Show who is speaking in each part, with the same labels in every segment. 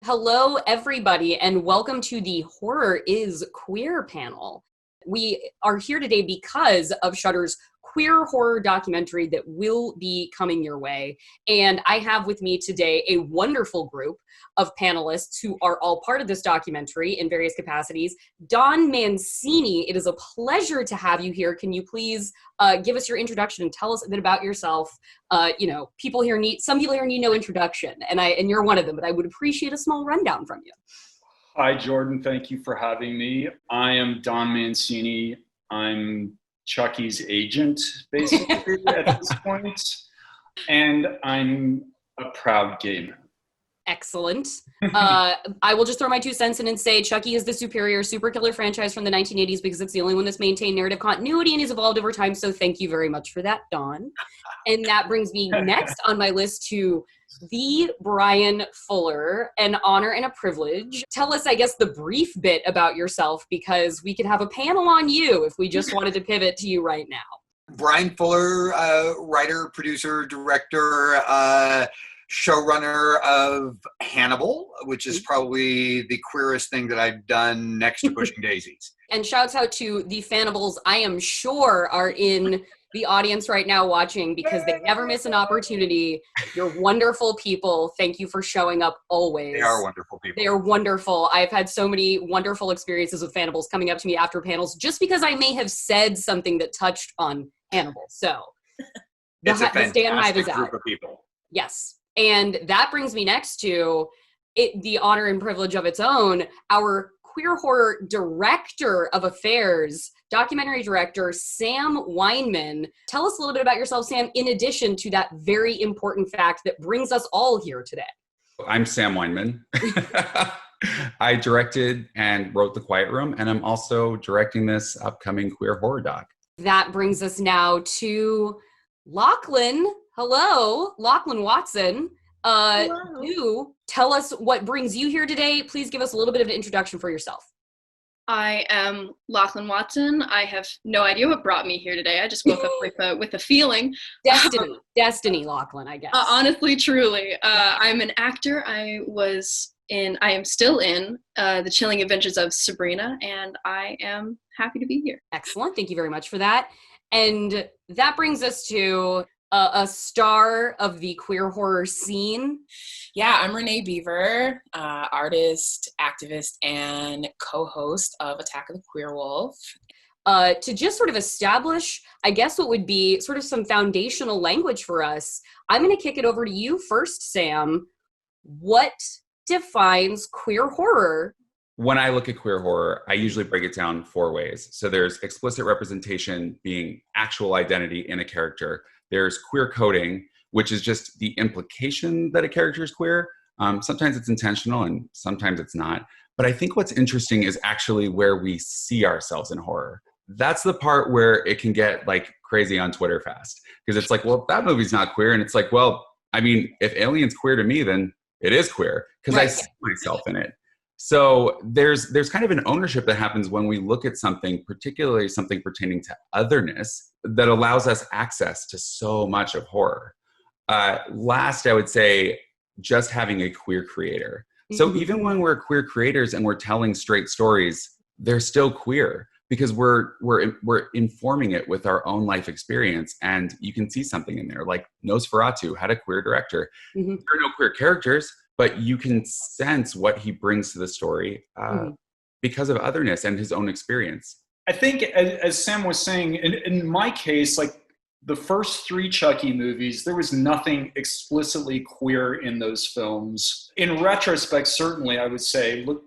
Speaker 1: Hello, everybody, and welcome to the Horror is Queer panel. We are here today because of Shudder's queer horror documentary that will be coming your way. And I have with me today a wonderful group of panelists who are all part of this documentary in various capacities. Don Mancini, it is a pleasure to have you here. Can you please give us your introduction and tell us a bit about yourself? Some people here need no introduction, and you're one of them, but I would appreciate a small rundown from you.
Speaker 2: Hi, Jordan. Thank you for having me. I am Don Mancini. I'm Chucky's agent, basically, at this point. And I'm a proud gay man.
Speaker 1: Excellent. I will just throw my 2 cents in and say Chucky is the superior super killer franchise from the 1980s because it's the only one that's maintained narrative continuity and has evolved over time. So thank you very much for that, Don. And that brings me next on my list to the Bryan Fuller, an honor and a privilege. Tell us, I guess, the brief bit about yourself, because we could have a panel on you if we just wanted to pivot to you right now.
Speaker 3: Bryan Fuller, writer, producer, director, showrunner of Hannibal, which is probably the queerest thing that I've done next to Pushing Daisies.
Speaker 1: And shouts out to the Fannibals, I am sure are in the audience right now watching, because they never miss an opportunity. You're wonderful people. Thank you for showing up always.
Speaker 3: They are wonderful people.
Speaker 1: They are wonderful. I've had so many wonderful experiences with Fannibals coming up to me after panels just because I may have said something that touched on Hannibal. So
Speaker 3: it's a fantastic
Speaker 1: group
Speaker 3: out. Of people.
Speaker 1: Yes. And that brings me next to it, the honor and privilege of its own, our queer horror director of affairs, documentary director, Sam Wineman. Tell us a little bit about yourself, Sam, in addition to that very important fact that brings us all here today.
Speaker 4: I'm Sam Wineman. I directed and wrote The Quiet Room, and I'm also directing this upcoming queer horror doc.
Speaker 1: That brings us now to Lachlan. Hello, Lachlan Watson.
Speaker 5: Hello.
Speaker 1: You tell us what brings you here today. Please give us a little bit of an introduction for yourself.
Speaker 5: I am Lachlan Watson. I have no idea what brought me here today. I just woke up with a feeling.
Speaker 1: Destiny, Lachlan, I guess.
Speaker 5: Honestly, truly. I'm an actor. I am still in The Chilling Adventures of Sabrina, and I am happy to be here.
Speaker 1: Excellent. Thank you very much for that. And that brings us to a star of the queer horror scene.
Speaker 6: Yeah, I'm Renee Bever, artist, activist, and co-host of Attack of the Queerwolf.
Speaker 1: To just sort of establish, I guess, what would be sort of some foundational language for us, I'm going to kick it over to you first, Sam. What defines queer horror?
Speaker 4: When I look at queer horror, I usually break it down 4 ways. So there's explicit representation, being actual identity in a character. There's queer coding, which is just the implication that a character is queer. Sometimes it's intentional and sometimes it's not. But I think what's interesting is actually where we see ourselves in horror. That's the part where it can get like crazy on Twitter fast. Because it's like, well, that movie's not queer. And it's like, well, I mean, if Alien's queer to me, then it is queer because I see myself in it. So there's kind of an ownership that happens when we look at something, particularly something pertaining to otherness, that allows us access to so much of horror. Last, I would say just having a queer creator. So even when we're queer creators and we're telling straight stories, they're still queer because we're informing it with our own life experience. And you can see something in there, like Nosferatu had a queer director. There are no queer characters, but you can sense what he brings to the story because of otherness and his own experience.
Speaker 2: I think, as Sam was saying, in my case, like the first 3 Chucky movies, there was nothing explicitly queer in those films. In retrospect, certainly, I would say, look,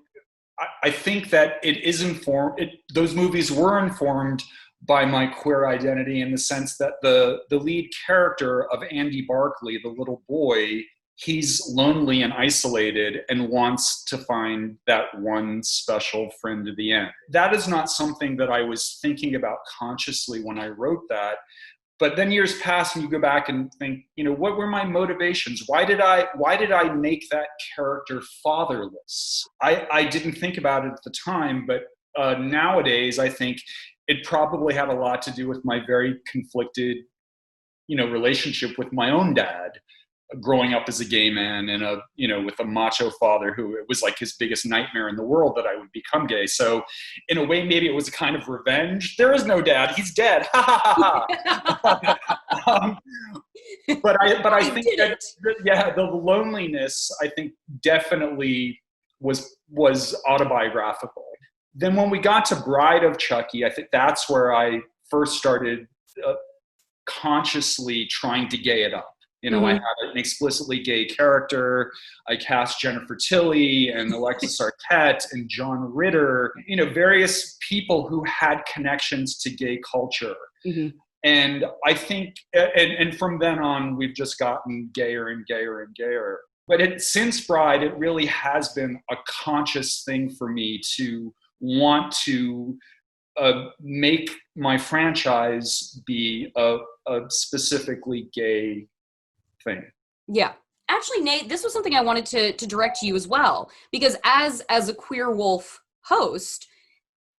Speaker 2: I think that it is informed. Those movies were informed by my queer identity in the sense that the lead character of Andy Barkley, the little boy, he's lonely and isolated and wants to find that one special friend at the end. That is not something that I was thinking about consciously when I wrote that. But then years pass and you go back and think, what were my motivations? Why did I make that character fatherless? I didn't think about it at the time, but nowadays I think it probably had a lot to do with my very conflicted, relationship with my own dad. growing up as a gay man and with a macho father who it was like his biggest nightmare in the world that I would become gay. So in a way, maybe it was a kind of revenge. There is no dad. He's dead. Ha ha ha ha. But I think that, the loneliness, I think, definitely was autobiographical. Then when we got to Bride of Chucky, I think that's where I first started consciously trying to gay it up. I had an explicitly gay character. I cast Jennifer Tilly and Alexis Arquette and John Ritter, various people who had connections to gay culture. Mm-hmm. And I think, and from then on, we've just gotten gayer and gayer and gayer. But since Bride, it really has been a conscious thing for me to want to make my franchise be a specifically gay thing.
Speaker 1: Yeah. Actually, Nate, this was something I wanted to direct to you as well, because as a Queerwolf host,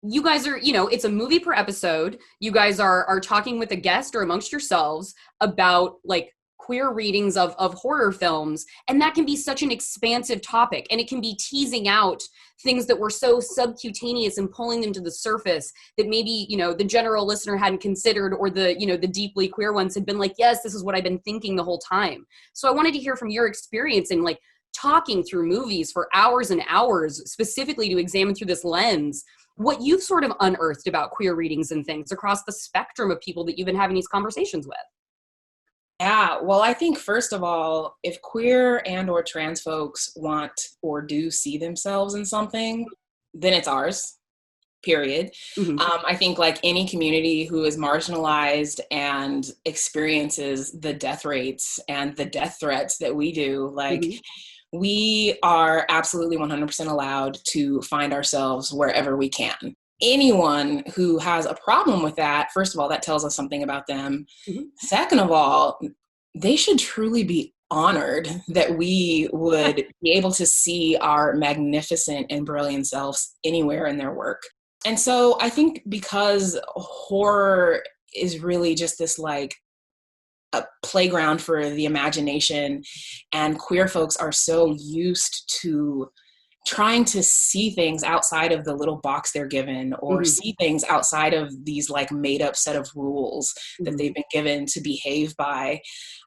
Speaker 1: you guys are, it's a movie per episode. You guys are talking with a guest or amongst yourselves about like queer readings of horror films. And that can be such an expansive topic, and it can be teasing out things that were so subcutaneous and pulling them to the surface that maybe, the general listener hadn't considered, or the deeply queer ones had been like, yes, this is what I've been thinking the whole time. So I wanted to hear from your experience in like talking through movies for hours and hours, specifically to examine through this lens, what you've sort of unearthed about queer readings and things across the spectrum of people that you've been having these conversations with.
Speaker 6: Yeah, well, I think first of all, if queer and or trans folks want or do see themselves in something, then it's ours, period. Mm-hmm. I think like any community who is marginalized and experiences the death rates and the death threats that we do, like mm-hmm. we are absolutely 100% allowed to find ourselves wherever we can. Anyone who has a problem with that, first of all, that tells us something about them. Mm-hmm. Second of all, they should truly be honored that we would be able to see our magnificent and brilliant selves anywhere in their work. And so I think because horror is really just this like a playground for the imagination, and queer folks are so used to trying to see things outside of the little box they're given, or mm-hmm. see things outside of these like made up set of rules mm-hmm. that they've been given to behave by.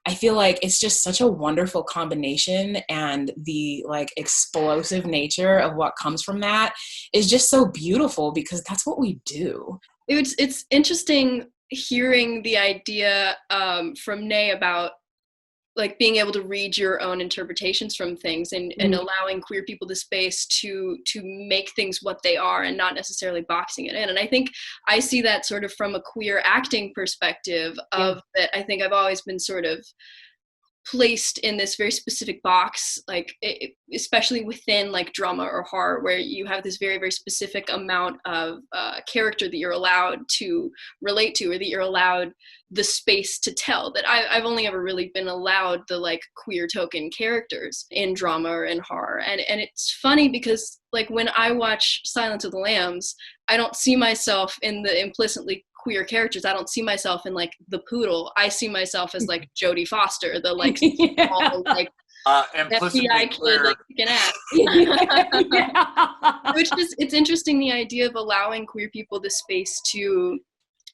Speaker 6: I feel like it's just such a wonderful combination, and the like explosive nature of what comes from that is just so beautiful, because that's what we do.
Speaker 5: It's interesting hearing the idea from Nay about like being able to read your own interpretations from things, and allowing queer people the space to make things what they are and not necessarily boxing it in. And I think I see that sort of from a queer acting perspective of that. I think I've always been sort of placed in this very specific box, like especially within like drama or horror, where you have this very, very specific amount of character that you're allowed to relate to, or that you're allowed the space to tell. That I've only ever really been allowed the like queer token characters in drama or in horror. And it's funny because like when I watch Silence of the Lambs, I don't see myself in the implicitly queer characters. I don't see myself in like the poodle. I see myself as like Jodie Foster, the like small, like FBI kid, like kicking ass. Which is, it's interesting, the idea of allowing queer people the space to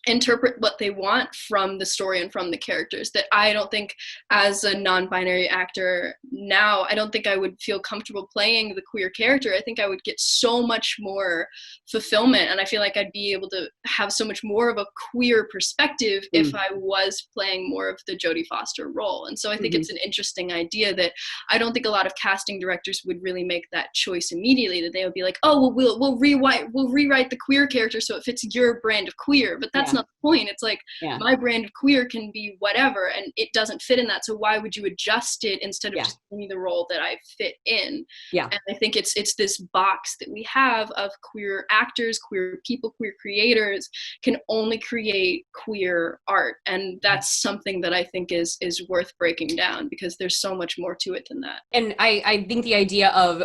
Speaker 5: interpret what they want from the story and from the characters, that I don't think as a non-binary actor now, I don't think I would feel comfortable playing the queer character. I think I would get so much more fulfillment, and I feel like I'd be able to have so much more of a queer perspective if I was playing more of the Jodie Foster role. And so I think it's an interesting idea that I don't think a lot of casting directors would really make that choice immediately, that they would be like, oh, well, we'll rewrite the queer character so it fits your brand of queer. But that's not the point. It's like my brand of queer can be whatever, and it doesn't fit in that. So why would you adjust it instead of just giving me the role that I fit in? Yeah. And I think it's this box that we have of queer actors, queer people, queer creators can only create queer art. And that's something that I think is worth breaking down, because there's so much more to it than that.
Speaker 1: And I think the idea of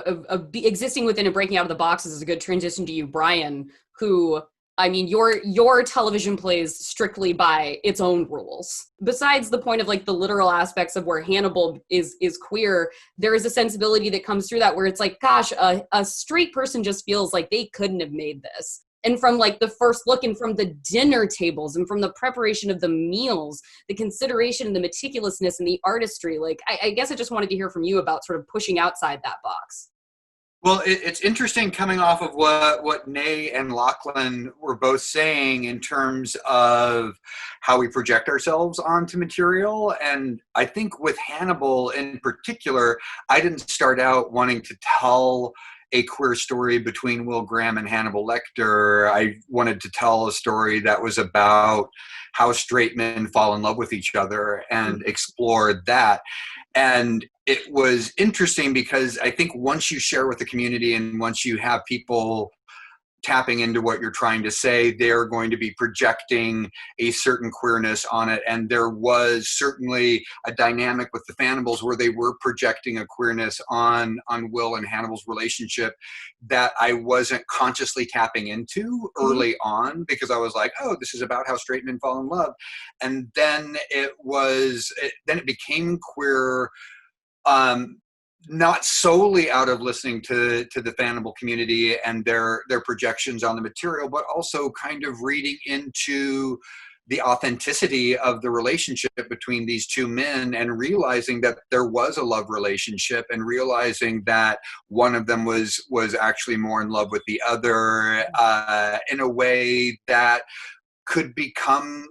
Speaker 1: existing within and breaking out of the boxes is a good transition to you, Bryan, who I mean, your television plays strictly by its own rules. Besides the point of like the literal aspects of where Hannibal is queer, there is a sensibility that comes through that where it's like, gosh, a straight person just feels like they couldn't have made this. And from like the first look and from the dinner tables and from the preparation of the meals, the consideration and the meticulousness and the artistry, like I guess I just wanted to hear from you about sort of pushing outside that box.
Speaker 3: Well, it's interesting coming off of what Nay and Lachlan were both saying in terms of how we project ourselves onto material. And I think with Hannibal in particular, I didn't start out wanting to tell a queer story between Will Graham and Hannibal Lecter. I wanted to tell a story that was about how straight men fall in love with each other and explore that. And it was interesting because I think once you share with the community and once you have people tapping into what you're trying to say, they're going to be projecting a certain queerness on it. And there was certainly a dynamic with the Hannibals where they were projecting a queerness on Will and Hannibal's relationship that I wasn't consciously tapping into early on, because I was like, oh, this is about how straight men fall in love. And then it became queer, not solely out of listening to the Hannibal community and their projections on the material, but also kind of reading into the authenticity of the relationship between these two men and realizing that there was a love relationship and realizing that one of them was actually more in love with the other in a way that could become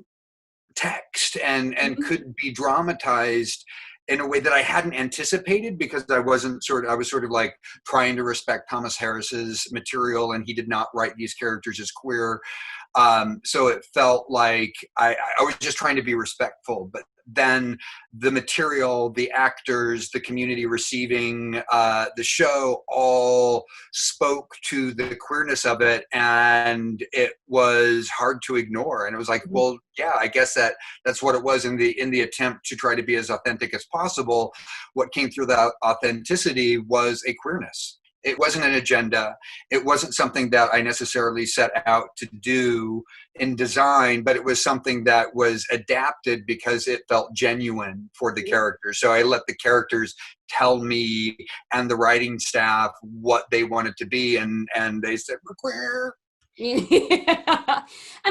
Speaker 3: text and could be dramatized in a way that I hadn't anticipated, because I was sort of like trying to respect Thomas Harris's material, and he did not write these characters as queer. So it felt like I was just trying to be respectful, but then the material, the actors, the community receiving the show all spoke to the queerness of it, and it was hard to ignore. And it was like, well, yeah, I guess that's what it was in the attempt to try to be as authentic as possible. What came through that authenticity was a queerness. It wasn't an agenda. It wasn't something that I necessarily set out to do in design, but it was something that was adapted because it felt genuine for the characters. So I let the characters tell me and the writing staff what they wanted to be, and they said, we're queer.
Speaker 1: And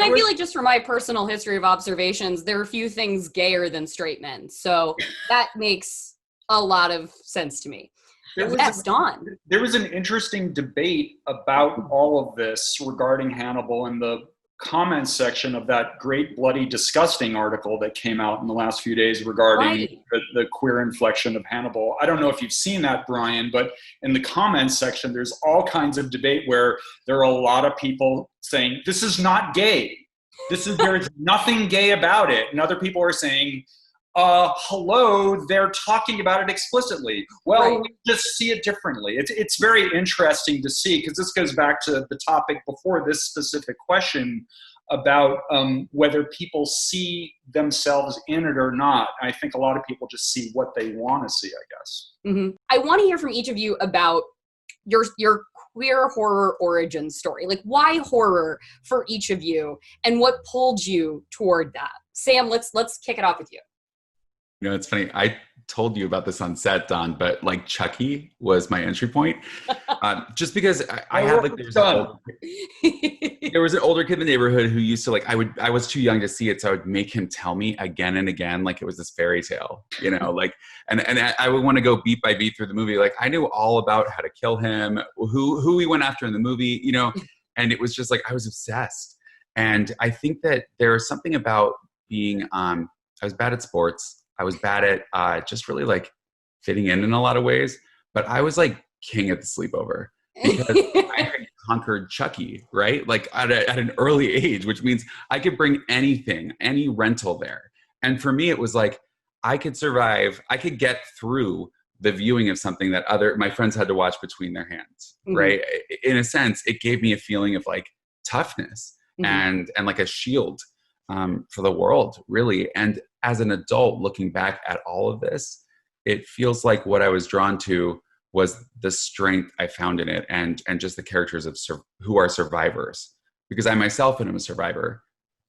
Speaker 1: I feel like just from my personal history of observations, there are few things gayer than straight men. So that makes a lot of sense to me. There
Speaker 2: was an interesting debate about all of this regarding Hannibal in the comments section of that great Bloody Disgusting article that came out in the last few days regarding the queer inflection of Hannibal. I don't know if you've seen that, Bryan, but in the comments section, there's all kinds of debate where there are a lot of people saying, this is not gay. There's nothing gay about it. And other people are saying, hello, they're talking about it explicitly. Well, we just see it differently. It's very interesting to see, because this goes back to the topic before this specific question about whether people see themselves in it or not. I think a lot of people just see what they want to see, I guess.
Speaker 1: Mm-hmm. I want to hear from each of you about your queer horror origin story. Like, why horror for each of you, and what pulled you toward that? Sam, let's kick it off with you.
Speaker 4: You know, it's funny. I told you about this on set, Don, but like Chucky was my entry point. Just because I had like, there was an older kid in the neighborhood who used to like, I was too young to see it. So I would make him tell me again and again, like it was this fairy tale, you know, like, and I would want to go beat by beat through the movie. Like I knew all about how to kill him, who he went after in the movie, you know, and it was just like, I was obsessed. And I think that there was something about being, I was bad at sports. I was bad at just really like fitting in a lot of ways, but I was like king at the sleepover because I had conquered Chucky, right? Like at an early age, which means I could bring anything, any rental there. And for me, it was like, I could survive. I could get through the viewing of something that my friends had to watch between their hands, right? In a sense, it gave me a feeling of like toughness and like a shield for the world, really. And as an adult looking back at all of this, it feels like what I was drawn to was the strength I found in it, and just the characters who are survivors because I myself am a survivor,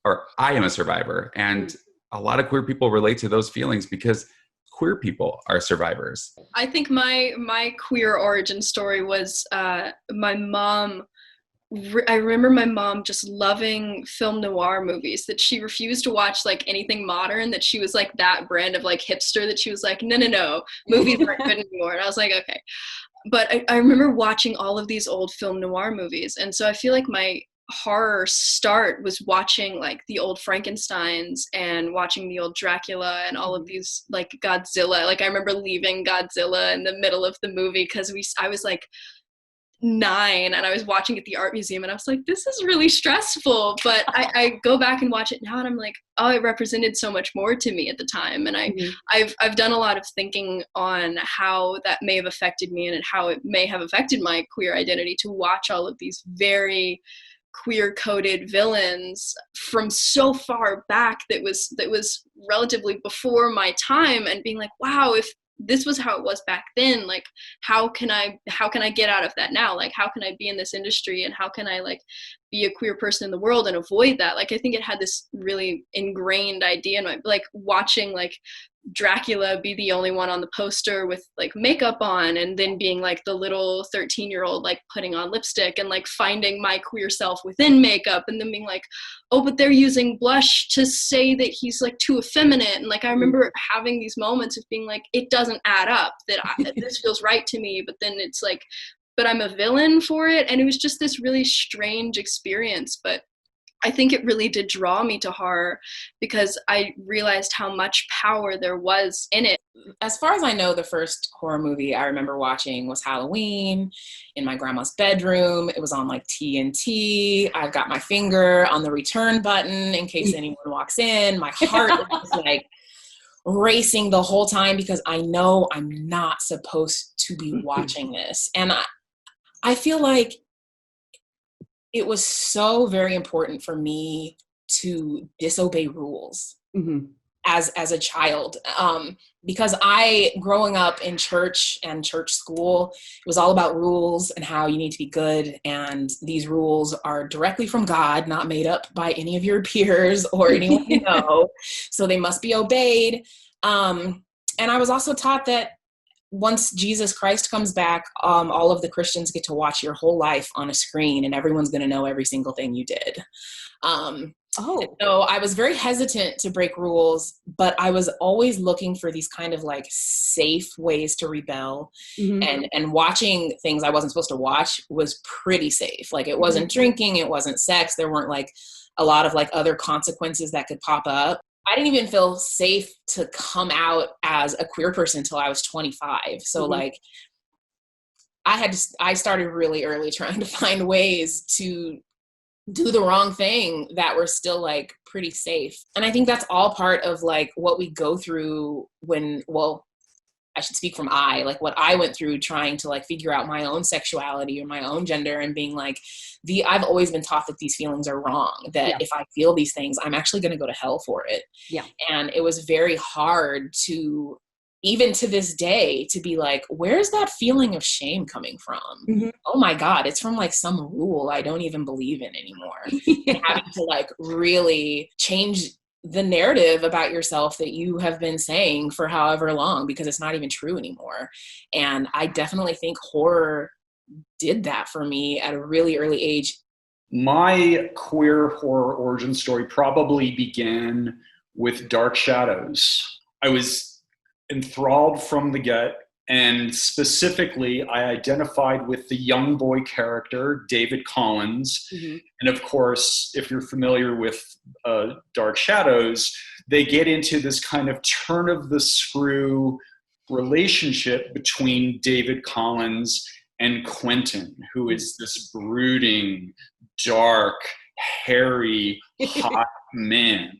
Speaker 4: or I am a survivor. And a lot of queer people relate to those feelings because queer people are survivors.
Speaker 5: I think my queer origin story was my mom. I remember my mom just loving film noir movies, that she refused to watch like anything modern, that she was like that brand of like hipster, that she was like, no, movies aren't good anymore. And I was like, okay. But I remember watching all of these old film noir movies. And so I feel like my horror start was watching like the old Frankensteins and watching the old Dracula and all of these, like Godzilla. Like I remember leaving Godzilla in the middle of the movie because I was like 9 and I was watching at the art museum and I was like, this is really stressful. But I go back and watch it now and I'm like, oh, it represented so much more to me at the time. And I've done a lot of thinking on how that may have affected me and how it may have affected my queer identity to watch all of these very queer coded villains from so far back that was relatively before my time, and being like, wow, if this was how it was back then, like how can I get out of that now? Like how can I be in this industry and how can I like be a queer person in the world and avoid that? Like I think it had this really ingrained idea in my, like watching like Dracula be the only one on the poster with like makeup on, and then being like the little 13-year-old like putting on lipstick and like finding my queer self within makeup, and then being like, oh, but they're using blush to say that he's like too effeminate. And like I remember having these moments of being like, it doesn't add up, that this feels right to me, but then it's like, but I'm a villain for it. And it was just this really strange experience. But I think it really did draw me to horror because I realized how much power there was in it.
Speaker 6: As far as I know, the first horror movie I remember watching was Halloween in my grandma's bedroom. It was on like TNT. I've got my finger on the return button in case anyone walks in. My heart was like racing the whole time because I know I'm not supposed to be watching this. And I feel like it was so very important for me to disobey rules as a child. Because growing up in church and church school, it was all about rules and how you need to be good. And these rules are directly from God, not made up by any of your peers or anyone you know. So they must be obeyed. And I was also taught that once Jesus Christ comes back, all of the Christians get to watch your whole life on a screen and everyone's going to know every single thing you did. So I was very hesitant to break rules, but I was always looking for these kind of like safe ways to rebel. And watching things I wasn't supposed to watch was pretty safe. Like it wasn't drinking, it wasn't sex. There weren't like a lot of like other consequences that could pop up. I didn't even feel safe to come out as a queer person until I was 25. So like I started really early trying to find ways to do the wrong thing that were still like pretty safe. And I think that's all part of like what we go through I should speak from like what I went through trying to like figure out my own sexuality or my own gender, and being like, I've always been taught that these feelings are wrong, that if I feel these things, I'm actually going to go to hell for it. And it was very hard to, even to this day, to be like, where's that feeling of shame coming from? Oh my God, it's from like some rule I don't even believe in anymore. And having to like really change the narrative about yourself that you have been saying for however long, because it's not even true anymore. And I definitely think horror did that for me at a really early age.
Speaker 2: My queer horror origin story probably began with Dark Shadows. I was enthralled from the get, and specifically I identified with the young boy character, David Collins. And of course, if you're familiar with Dark Shadows, they get into this kind of turn of the screw relationship between David Collins and Quentin, who is this brooding, dark, hairy, hot man.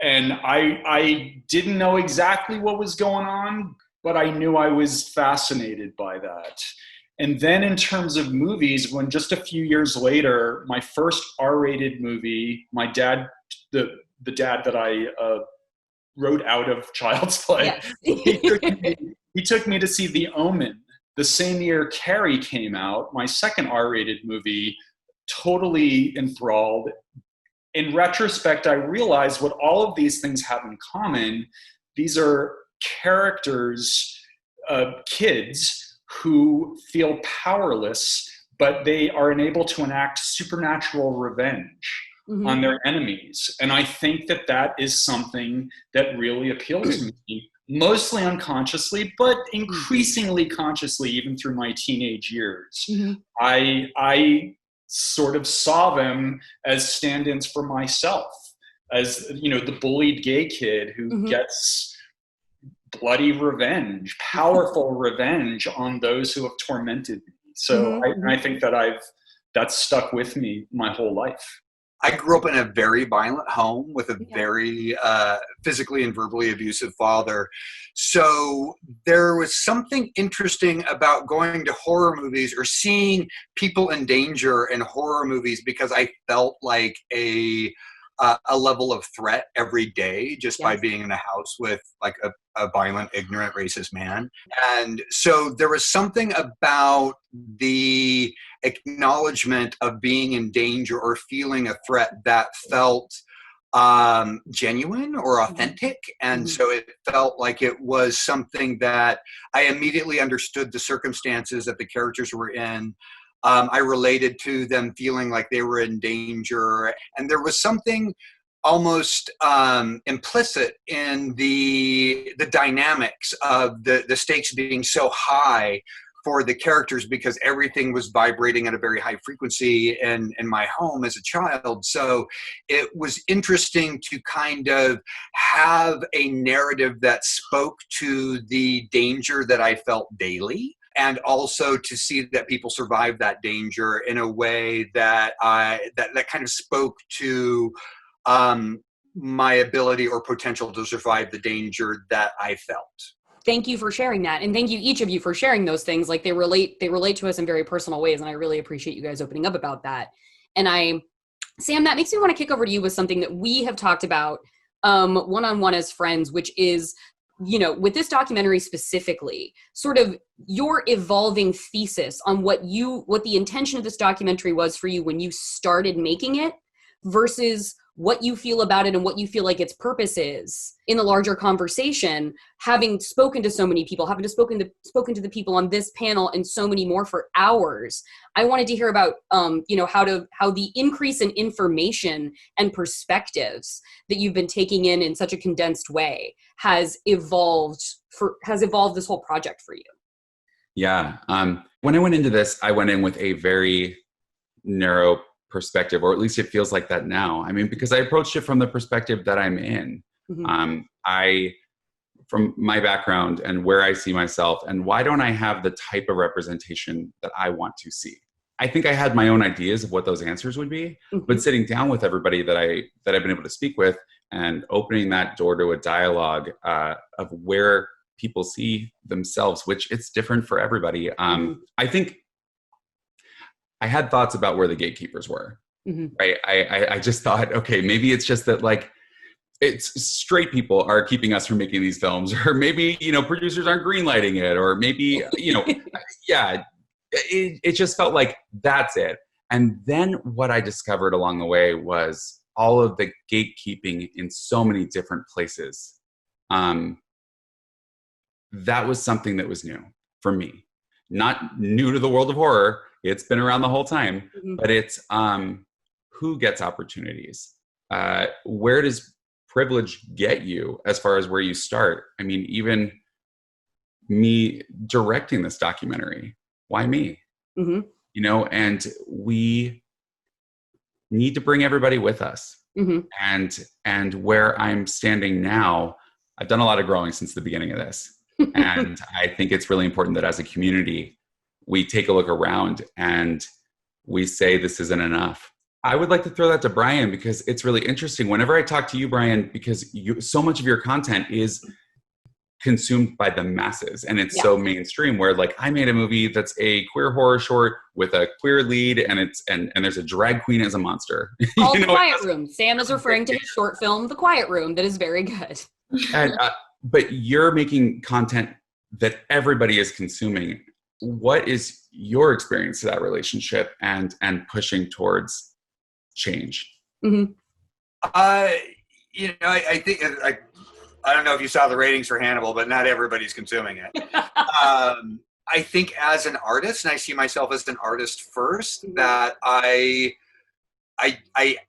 Speaker 2: And I didn't know exactly what was going on, but I knew I was fascinated by that. And then in terms of movies, when just a few years later, my first R-rated movie, my dad, the dad that I wrote out of Child's Play, he took me to see The Omen. The same year Carrie came out, my second R-rated movie, totally enthralled. In retrospect, I realized what all of these things have in common. These are characters, kids who feel powerless, but they are unable to enact supernatural revenge on their enemies. And I think that that is something that really appealed to me, mostly unconsciously, but increasingly consciously, even through my teenage years. I sort of saw them as stand-ins for myself, as, the bullied gay kid who gets bloody revenge, powerful revenge on those who have tormented me. So I think that that's stuck with me my whole life.
Speaker 3: I grew up in a very violent home with a very physically and verbally abusive father. So there was something interesting about going to horror movies or seeing people in danger in horror movies, because I felt like a level of threat every day just by being in a house with like a violent, ignorant, racist man. And so there was something about the acknowledgement of being in danger or feeling a threat that felt genuine or authentic. And so it felt like it was something that I immediately understood the circumstances that the characters were in. I related to them feeling like they were in danger. And there was something almost implicit in the dynamics of the stakes being so high for the characters, because everything was vibrating at a very high frequency in my home as a child. So it was interesting to kind of have a narrative that spoke to the danger that I felt daily, and also to see that people survive that danger in a way that that kind of spoke to my ability or potential to survive the danger that I felt.
Speaker 1: Thank you for sharing that. And thank you, each of you, for sharing those things. Like, they relate to us in very personal ways. And I really appreciate you guys opening up about that. And Sam, that makes me want to kick over to you with something that we have talked about one-on-one as friends, which is, with this documentary specifically, sort of your evolving thesis on what the intention of this documentary was for you when you started making it, versus what you feel about it and what you feel like its purpose is in the larger conversation, having spoken to so many people, having spoken to the people on this panel and so many more for hours. I wanted to hear about, how the increase in information and perspectives that you've been taking in such a condensed way has evolved this whole project for you.
Speaker 4: Yeah. When I went into this, I went in with a very narrow perspective, or at least it feels like that now. I mean, because I approached it from the perspective that I'm in. From my background and where I see myself, and why don't I have the type of representation that I want to see? I think I had my own ideas of what those answers would be, but sitting down with everybody that I've been able to speak with and opening that door to a dialogue of where people see themselves, which it's different for everybody. I think I had thoughts about where the gatekeepers were, right? I just thought, okay, maybe it's just that, like, it's straight people are keeping us from making these films, or maybe, producers aren't greenlighting it, or maybe, it just felt like that's it. And then what I discovered along the way was all of the gatekeeping in so many different places. That was something that was new for me, not new to the world of horror. It's been around the whole time, but it's who gets opportunities? Where does privilege get you as far as where you start? I mean, even me directing this documentary, why me? And we need to bring everybody with us. And where I'm standing now, I've done a lot of growing since the beginning of this. And I think it's really important that as a community, we take a look around and we say this isn't enough. I would like to throw that to Bryan, because it's really interesting. Whenever I talk to you, Bryan, because so much of your content is consumed by the masses, and it's so mainstream, where, like, I made a movie that's a queer horror short with a queer lead, and there's a drag queen as a monster.
Speaker 1: Called The Quiet Room. Sam is referring to his short film, The Quiet Room, that is very good.
Speaker 4: And, but you're making content that everybody is consuming. What is your experience to that relationship and pushing towards change?
Speaker 1: Mm-hmm.
Speaker 3: I think I don't know if you saw the ratings for Hannibal, but not everybody's consuming it. I think as an artist, and I see myself as an artist first, that I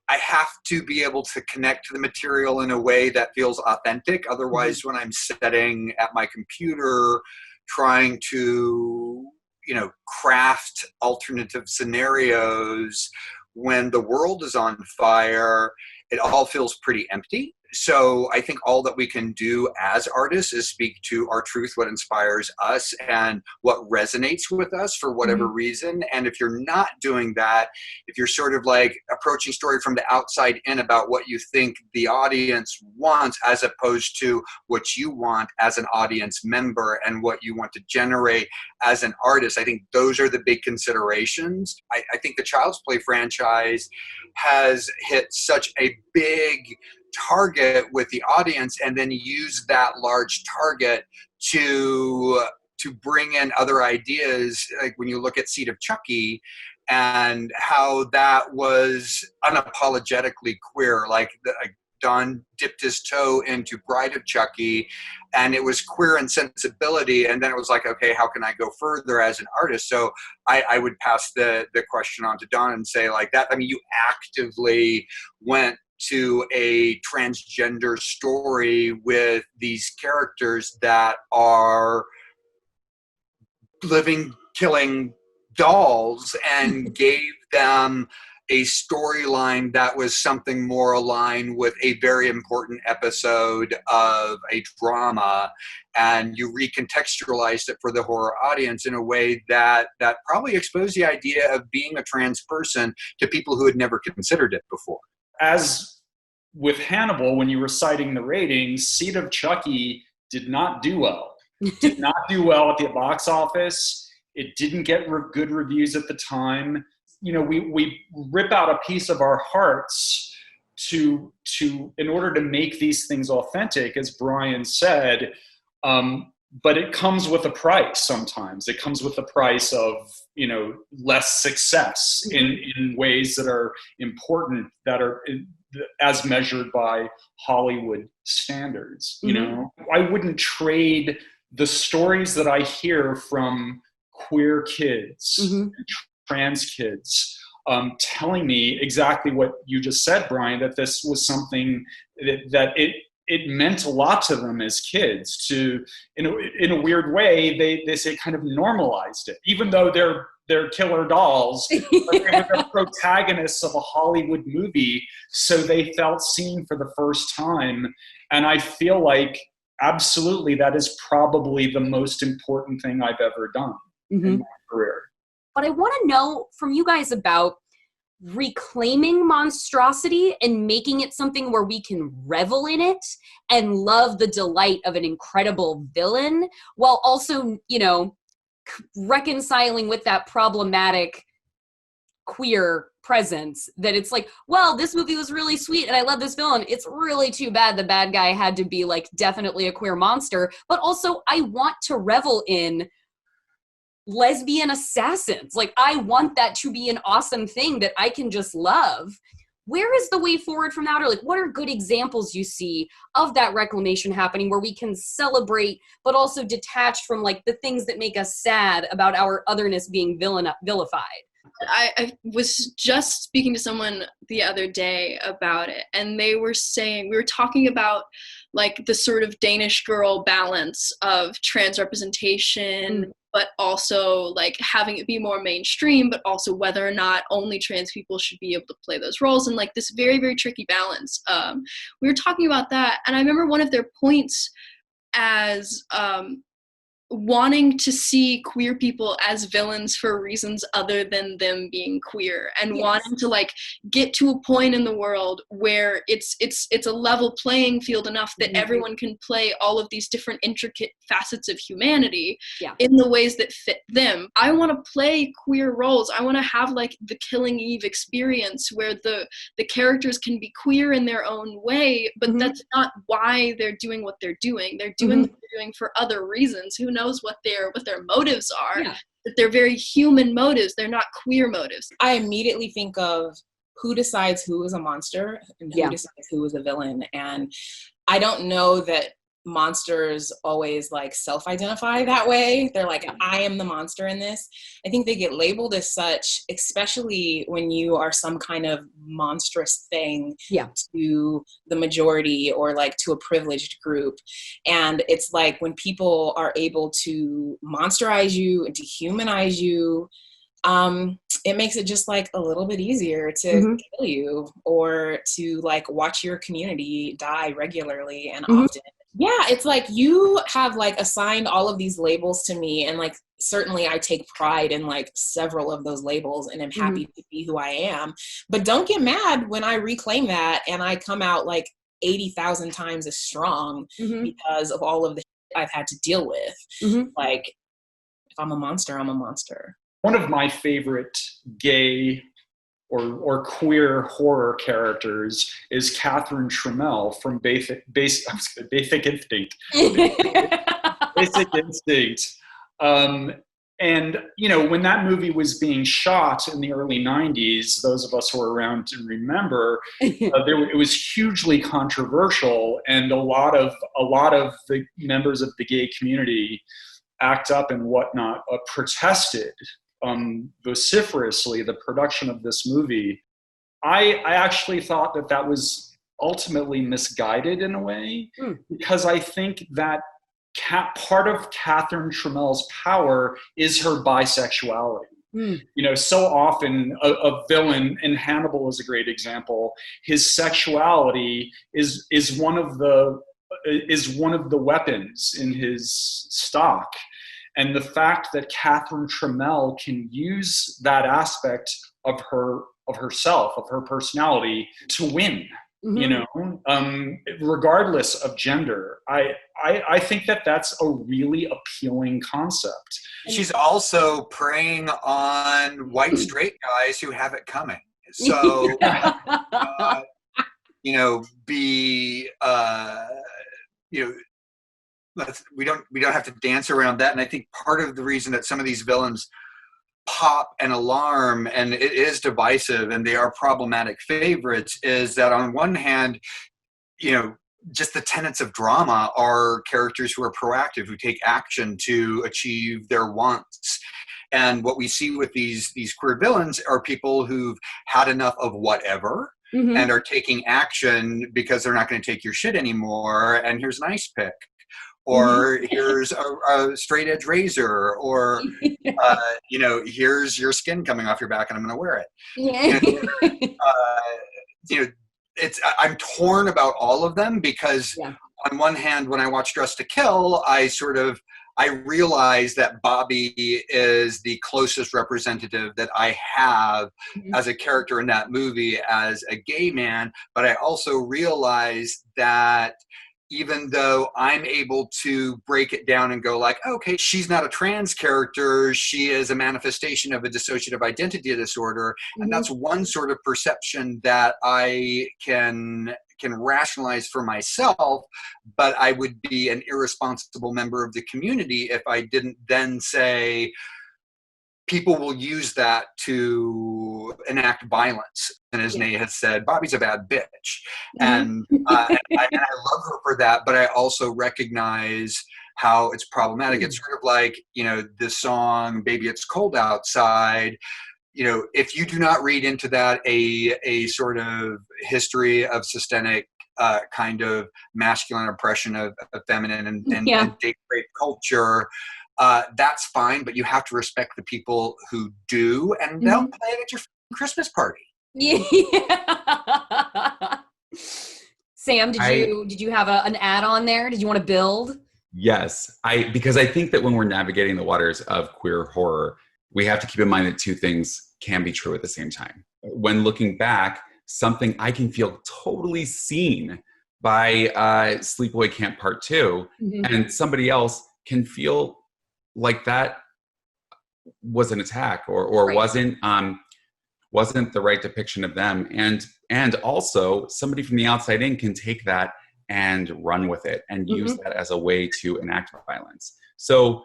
Speaker 3: have to be able to connect to the material in a way that feels authentic. Otherwise, when I'm sitting at my computer trying to, craft alternative scenarios when the world is on fire, it all feels pretty empty. So I think all that we can do as artists is speak to our truth, what inspires us and what resonates with us for whatever reason. And if you're not doing that, if you're sort of like approaching story from the outside in about what you think the audience wants, as opposed to what you want as an audience member and what you want to generate as an artist, I think those are the big considerations. I think the Child's Play franchise has hit such a big target with the audience, and then use that large target to bring in other ideas. Like when you look at Seed of Chucky and how that was unapologetically queer, like Don dipped his toe into Bride of Chucky, and it was queer in sensibility, and then it was like, okay, how can I go further as an artist? So I would pass the question on to Don and say like that. I mean, you actively went to a transgender story with these characters that are living, killing dolls, and gave them a storyline that was something more aligned with a very important episode of a drama, and you recontextualized it for the horror audience in a way that probably exposed the idea of being a trans person to people who had never considered it before.
Speaker 2: As with Hannibal, when you were citing the ratings, Seed of Chucky did not do well. Did not do well at the box office. It didn't get good reviews at the time. We rip out a piece of our hearts to in order to make these things authentic, as Bryan said. But it comes with a price sometimes. It comes with the price of, less success in ways that are important, that are as measured by Hollywood standards. I wouldn't trade the stories that I hear from queer kids, and trans kids, telling me exactly what you just said, Bryan, that this was something that it meant a lot to them as kids. To, in a weird way, they say kind of normalized it, even though they're killer dolls, but they were the protagonists of a Hollywood movie, so they felt seen for the first time. And I feel like absolutely that is probably the most important thing I've ever done in my career.
Speaker 1: But I want to know from you guys about reclaiming monstrosity and making it something where we can revel in it and love the delight of an incredible villain, while also, reconciling with that problematic queer presence, that it's like, well, this movie was really sweet and I love this villain. It's really too bad the bad guy had to be like definitely a queer monster, but also I want to revel in lesbian assassins. Like, I want that to be an awesome thing that I can just love. Where is the way forward from that? Or like, what are good examples you see of that reclamation happening where we can celebrate, but also detached from like the things that make us sad about our otherness being vilified?
Speaker 5: I was just speaking to someone the other day about it, and they were saying, we were talking about like the sort of Danish girl balance of trans representation, but also like having it be more mainstream, but also whether or not only trans people should be able to play those roles, and like this very, very tricky balance. We were talking about that, and I remember one of their points as wanting to see queer people as villains for reasons other than them being queer, and wanting to like get to a point in the world where it's a level playing field enough that everyone can play all of these different intricate facets of humanity in the ways that fit them. I want to play queer roles. I want to have like the Killing Eve experience where the characters can be queer in their own way, but that's not why they're doing what they're doing. They're doing what they're doing for other reasons. Who knows what their motives are? that they're very human motives. They're not queer motives.
Speaker 6: I immediately think of who decides who is a monster and who decides who is a villain. And I don't know that monsters always like self-identify that way. They're like, I am the monster in this. I think they get labeled as such, especially when you are some kind of monstrous thing to the majority or like to a privileged group. And it's like when people are able to monsterize you and to humanize you, it makes it just like a little bit easier to kill you or to like watch your community die regularly and often. Yeah, it's like you have like assigned all of these labels to me, and like certainly I take pride in like several of those labels and am happy to be who I am. But don't get mad when I reclaim that and I come out like 80,000 times as strong because of all of the I've had to deal with. Like, if I'm a monster, I'm a monster.
Speaker 2: One of my favorite gay or queer horror characters is Catherine Trammell from Basic Instinct. Basic Instinct. And, you know, when that movie was being shot in the early 90s, those of us who were around to remember, it was hugely controversial, and a lot of the members of the gay community, ACT UP and whatnot, protested vociferously the production of this movie. I actually thought that was ultimately misguided in a way, because I think that part of Catherine Trammell's power is her bisexuality. You know, so often a villain, and Hannibal is a great example, his sexuality is one of the weapons in his stock. And the fact that Catherine Trammell can use that aspect of herself, of her personality, to win, you know, regardless of gender. I think that's a really appealing concept.
Speaker 3: She's also preying on white straight guys who have it coming. So, you know, we don't have to dance around that. And I think part of the reason that some of these villains pop and alarm, and it is divisive, and they are problematic favorites, is that on one hand, you know, just the tenets of drama are characters who are proactive, who take action to achieve their wants. And what we see with these queer villains are people who've had enough of whatever and are taking action because they're not going to take your shit anymore. And here's an ice pick. Or here's a straight edge razor, or, you know, here's your skin coming off your back and I'm going to wear it. You know, I'm torn about all of them because on one hand, when I watch Dressed to Kill, I realize that Bobby is the closest representative that I have as a character in that movie as a gay man. But I also realize that even though I'm able to break it down and go like, okay, she's not a trans character, she is a manifestation of a dissociative identity disorder. And that's one sort of perception that I can rationalize for myself, but I would be an irresponsible member of the community if I didn't then say, people will use that to enact violence. And as Nate has said, Bobby's a bad bitch. And I love her for that, but I also recognize how it's problematic. It's sort of like, you know, this song, Baby It's Cold Outside. You know, if you do not read into that a sort of history of systemic kind of masculine oppression of feminine and date rape culture, that's fine, but you have to respect the people who do, and they'll play it at your Christmas party.
Speaker 1: Sam, did you have an add-on there? Did you want to build?
Speaker 4: Yes, because I think that when we're navigating the waters of queer horror, we have to keep in mind that two things can be true at the same time. When looking back, something I can feel totally seen by Sleepaway Camp Part 2, and somebody else can feel like that was an attack or wasn't the right depiction of them. And also somebody from the outside in can take that and run with it and use that as a way to enact violence. So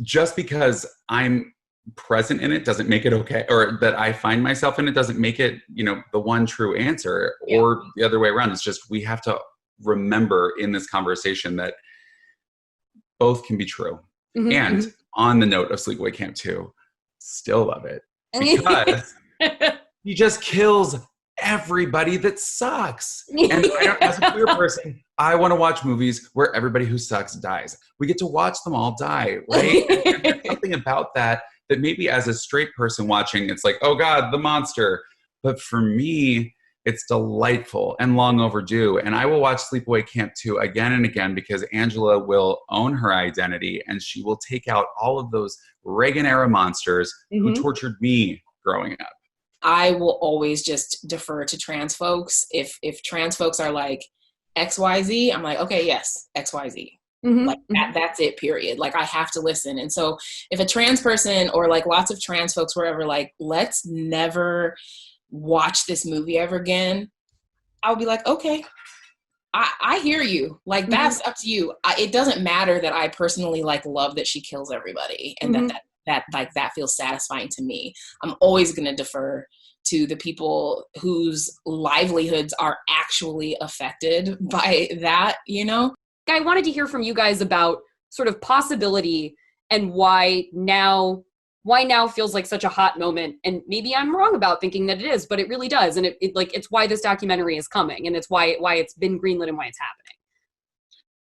Speaker 4: just because I'm present in it doesn't make it okay, or that I find myself in it doesn't make it, the one true answer, or the other way around. It's just, we have to remember in this conversation that both can be true. And on the note of Sleepaway Camp 2, still love it because he just kills everybody that sucks. And as a queer person, I want to watch movies where everybody who sucks dies. We get to watch them all die, right? And there's something about that maybe as a straight person watching, it's like, oh God, the monster. But for me, it's delightful and long overdue. And I will watch Sleepaway Camp 2 again and again because Angela will own her identity and she will take out all of those Reagan-era monsters who tortured me growing up.
Speaker 6: I will always just defer to trans folks. If trans folks are like XYZ, I'm like, okay, yes, XYZ. Like that's it, period. Like I have to listen. And so if a trans person or like lots of trans folks were ever like, let's never watch this movie ever again, I would be like, okay, I hear you. Like that's up to you. It doesn't matter that I personally like love that she kills everybody and that feels satisfying to me. I'm always going to defer to the people whose livelihoods are actually affected by that,
Speaker 1: I wanted to hear from you guys about sort of possibility and why now feels like such a hot moment. And maybe I'm wrong about thinking that it is, but it really does. And it's why this documentary is coming, and it's why it's been greenlit and why it's happening.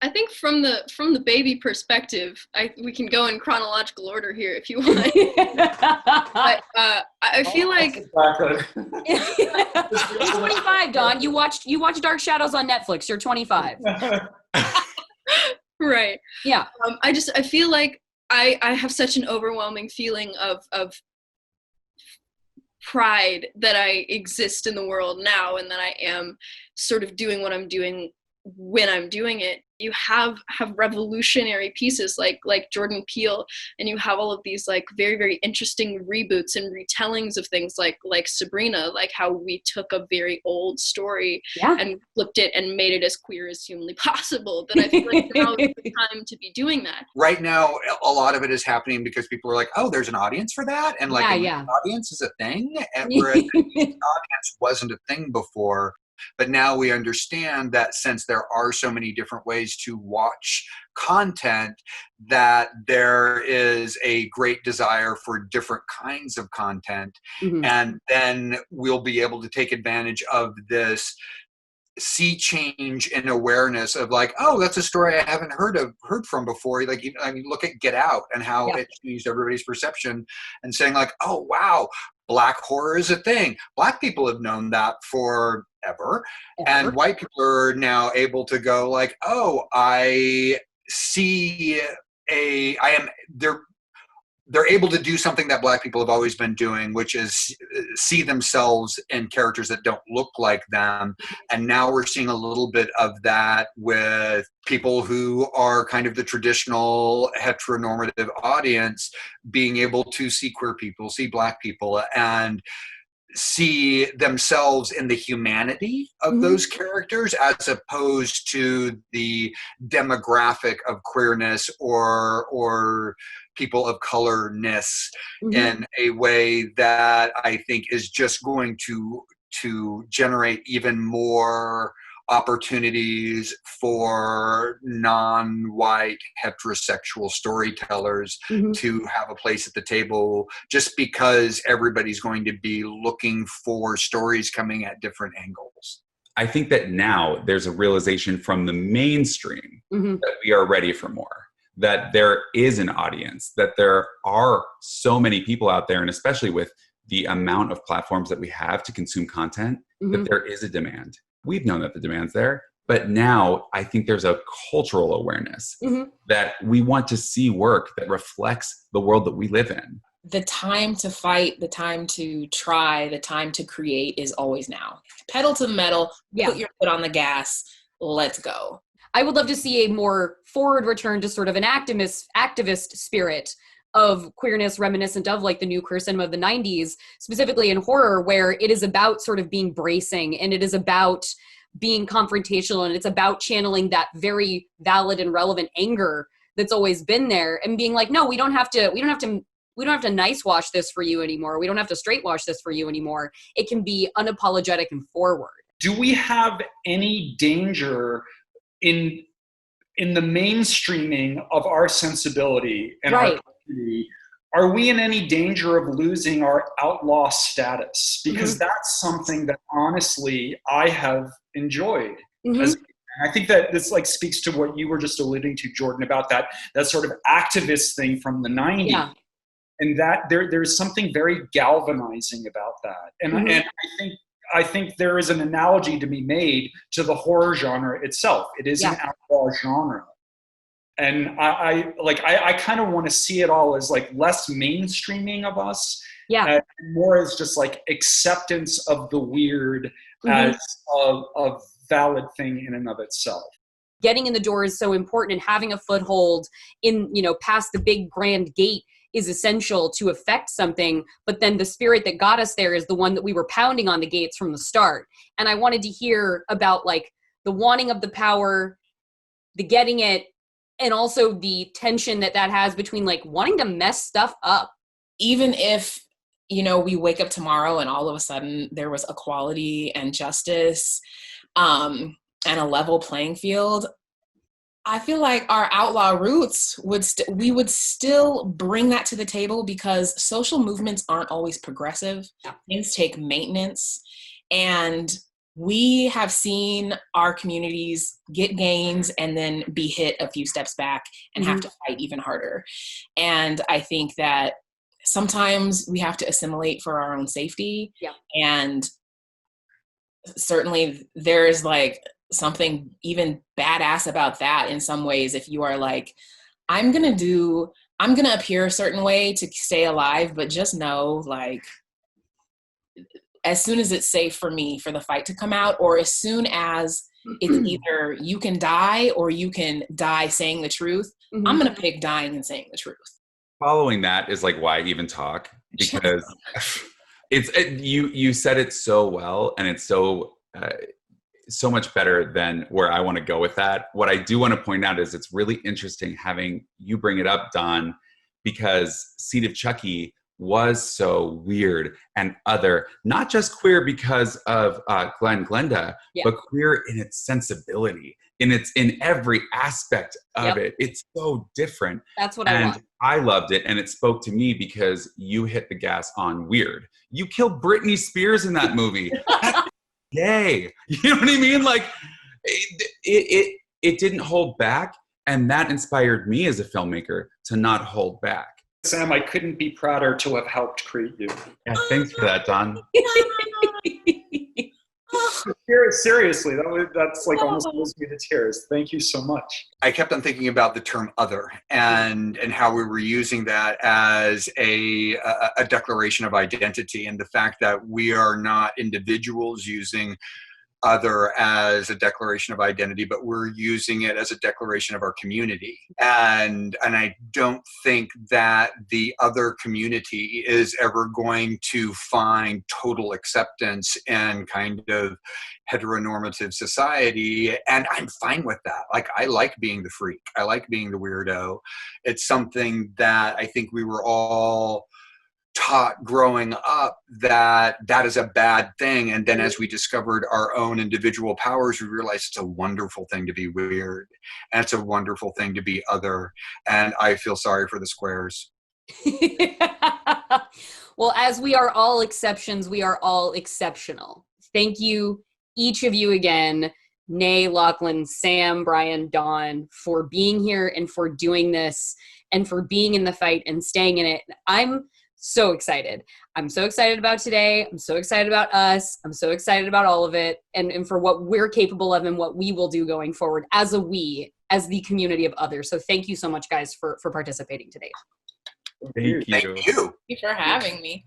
Speaker 5: I think from the baby perspective, we can go in chronological order here if you want. But I feel like
Speaker 1: you're 25, Dawn. You watched Dark Shadows on Netflix. You're 25.
Speaker 5: Right.
Speaker 1: Yeah.
Speaker 5: I feel like I have such an overwhelming feeling of pride that I exist in the world now and that I am sort of doing what I'm doing when I'm doing it. You have revolutionary pieces like Jordan Peele, and you have all of these like very, very interesting reboots and retellings of things like Sabrina, like how we took a very old story and flipped it and made it as queer as humanly possible. That I feel like now is the time to be doing that.
Speaker 3: Right now, a lot of it is happening because people are like, oh, there's an audience for that? And like an audience is a thing? Whereas the audience wasn't a thing before. But now we understand that since there are so many different ways to watch content, that there is a great desire for different kinds of content. And then we'll be able to take advantage of this sea change in awareness of like, oh, that's a story I haven't heard from before. Like, I mean, look at Get Out and how it changed everybody's perception and saying like, oh, wow, Black horror is a thing. Black people have known that forever. And white people are now able to go like, oh, I see they're able to do something that Black people have always been doing, which is see themselves in characters that don't look like them. And now we're seeing a little bit of that with people who are kind of the traditional heteronormative audience being able to see queer people, see Black people, and see themselves in the humanity of those characters as opposed to the demographic of queerness or people of colorness in a way that I think is just going to generate even more opportunities for non-white heterosexual storytellers to have a place at the table, just because everybody's going to be looking for stories coming at different angles.
Speaker 4: I think that now there's a realization from the mainstream that we are ready for more, that there is an audience, that there are so many people out there, and especially with the amount of platforms that we have to consume content, that there is a demand. We've known that the demand's there, but now I think there's a cultural awareness that we want to see work that reflects the world that we live in.
Speaker 6: The time to fight, the time to try, the time to create is always now. Pedal to the metal, put your foot on the gas, let's go.
Speaker 1: I would love to see a more forward return to sort of an activist spirit of queerness reminiscent of like the new queer cinema of the 90s, specifically in horror, where it is about sort of being bracing and it is about being confrontational and it's about channeling that very valid and relevant anger that's always been there and being like, no, we don't have to we don't have to nice wash this for you anymore. We don't have to straight wash this for you anymore. It can be unapologetic and forward.
Speaker 2: Do we have any danger in the mainstreaming of our sensibility and our community? Are we in any danger of losing our outlaw status? Because that's something that honestly I have enjoyed. I think that this like speaks to what you were just alluding to, Jordan, about that sort of activist thing from the 90s. Yeah. And that there's something very galvanizing about that. And and I think there is an analogy to be made to the horror genre itself. It is an outlaw genre. And I kind of want to see it all as like less mainstreaming of us, and more as just like acceptance of the weird as a valid thing in and of itself.
Speaker 1: Getting in the door is so important, and having a foothold in, past the big grand gate is essential to affect something. But then the spirit that got us there is the one that we were pounding on the gates from the start. And I wanted to hear about like the wanting of the power, the getting it, and also the tension that has between like wanting to mess stuff up.
Speaker 6: Even if, we wake up tomorrow and all of a sudden there was equality and justice and a level playing field, I feel like our outlaw roots we would still bring that to the table, because social movements aren't always progressive. Things take maintenance, and we have seen our communities get gains and then be hit a few steps back and have to fight even harder. And I think that sometimes we have to assimilate for our own safety. Yeah. And certainly there's like something even badass about that in some ways. If you are like, I'm going to appear a certain way to stay alive, but just know, like, as soon as it's safe for me for the fight to come out, or as soon as it's either you can die or you can die saying the truth, I'm going to pick dying and saying the truth.
Speaker 4: Following that is like why I even talk, because you said it so well, and it's so much better than where I want to go with that. What I do want to point out is it's really interesting having you bring it up, Don, because Seed of Chucky was so weird and other, not just queer because of Glenda, but queer in its sensibility, in every aspect of it. It's so different.
Speaker 1: That's what I want.
Speaker 4: I loved it, and it spoke to me because you hit the gas on weird. You killed Britney Spears in that movie. Yay. You know what I mean? Like it didn't hold back, and that inspired me as a filmmaker to not hold back.
Speaker 2: Sam, I couldn't be prouder to have helped create you.
Speaker 4: Yeah, thanks for that, Don.
Speaker 2: Seriously, that's like almost moves me to tears. Thank you so much.
Speaker 3: I kept on thinking about the term "other" and how we were using that as a declaration of identity, and the fact that we are not individuals using other as a declaration of identity, but we're using it as a declaration of our community. And I don't think that the other community is ever going to find total acceptance in kind of heteronormative society. And I'm fine with that. Like, I like being the freak. I like being the weirdo. It's something that I think we were all taught growing up that is a bad thing. And then as we discovered our own individual powers, we realized it's a wonderful thing to be weird, and it's a wonderful thing to be other. And I feel sorry for the squares.
Speaker 1: Well, as we are all exceptions, we are all exceptional. Thank you, each of you again, Nay, Lachlan, Sam, Bryan, Dawn, for being here and for doing this and for being in the fight and staying in it. I'm so excited. I'm so excited about today. I'm so excited about us. I'm so excited about all of it and for what we're capable of and what we will do going forward as the community of others. So thank you so much, guys, for participating today.
Speaker 4: Thank you.
Speaker 3: Thank you.
Speaker 6: Thank you for having me.